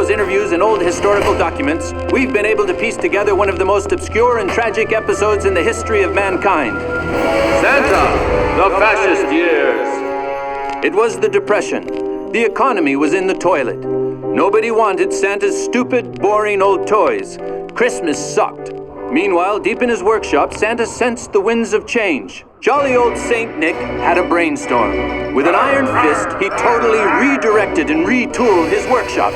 Claus interviews and old historical documents, we've been able to piece together one of the most obscure and tragic episodes in the history of mankind. Santa, the fascist years. It was the Depression. The economy was in the toilet. Nobody wanted Santa's stupid, boring old toys. Christmas sucked. Meanwhile, deep in his workshop, Santa sensed the winds of change. Jolly old Saint Nick had a brainstorm. With an iron fist, he totally redirected and retooled his workshop.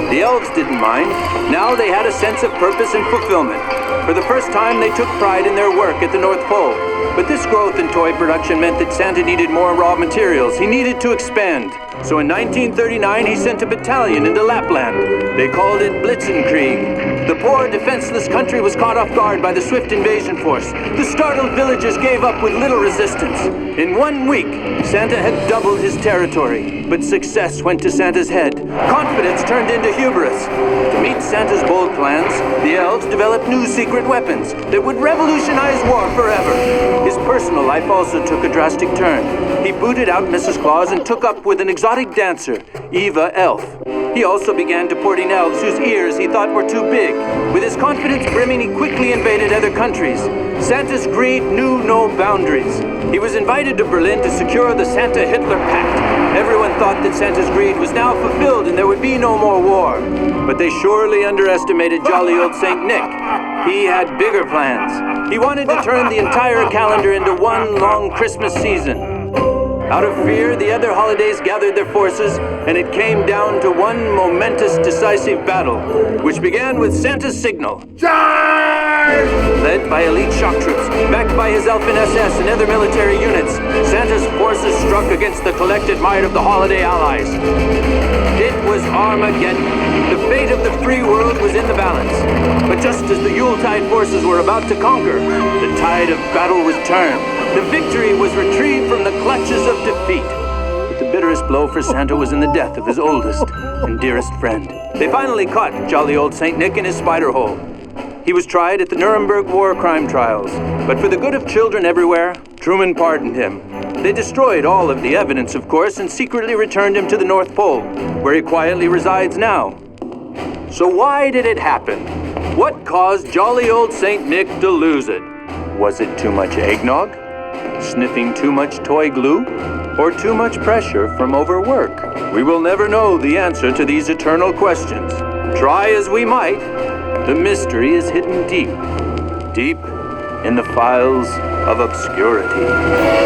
The elves didn't mind. Now they had a sense of purpose and fulfillment. For the first time, they took pride in their work at the North Pole. But this growth in toy production meant that Santa needed more raw materials. He needed to expand. So in 1939, he sent a battalion into Lapland. They called it Blitzenkrieg. The poor, defenseless country was caught off guard by the swift invasion force. The startled villagers gave up with little resistance. In 1 week, Santa had doubled his territory. But success went to Santa's head. Confidence turned into hubris. To meet Santa's bold plans, the elves developed new secret weapons that would revolutionize war forever. His personal life also took a drastic turn. He booted out Mrs. Claus and took up with an exotic dancer, Eva Elf. He also began deporting elves whose ears he thought were too big. With his confidence brimming, he quickly invaded other countries. Santa's greed knew no boundaries. He was invited to Berlin to secure the Santa-Hitler Pact. Everyone thought that Santa's greed was now fulfilled and there would be no more war. But they surely underestimated jolly old Saint Nick. He had bigger plans. He wanted to turn the entire calendar into one long Christmas season. Out of fear, the other holidays gathered their forces, and it came down to one momentous, decisive battle, which began with Santa's signal. Charge! Led by elite shock troops, backed by his Elfin SS and other military units, Santa's forces struck against the collected might of the holiday allies. It was Armageddon. The fate of the free world was in the balance. But just as the Yuletide forces were about to conquer, the tide of battle was turned. The victory was retrieved from the clutches of defeat. But the bitterest blow for Santa was in the death of his oldest and dearest friend. They finally caught jolly old Saint Nick in his spider hole. He was tried at the Nuremberg war crime trials, but for the good of children everywhere, Truman pardoned him. They destroyed all of the evidence, of course, and secretly returned him to the North Pole, where he quietly resides now. So why did it happen? What caused jolly old Saint Nick to lose it? Was it too much eggnog? Sniffing too much toy glue? Or too much pressure from overwork? We will never know the answer to these eternal questions. Try as we might, the mystery is hidden deep, deep in the files of obscurity.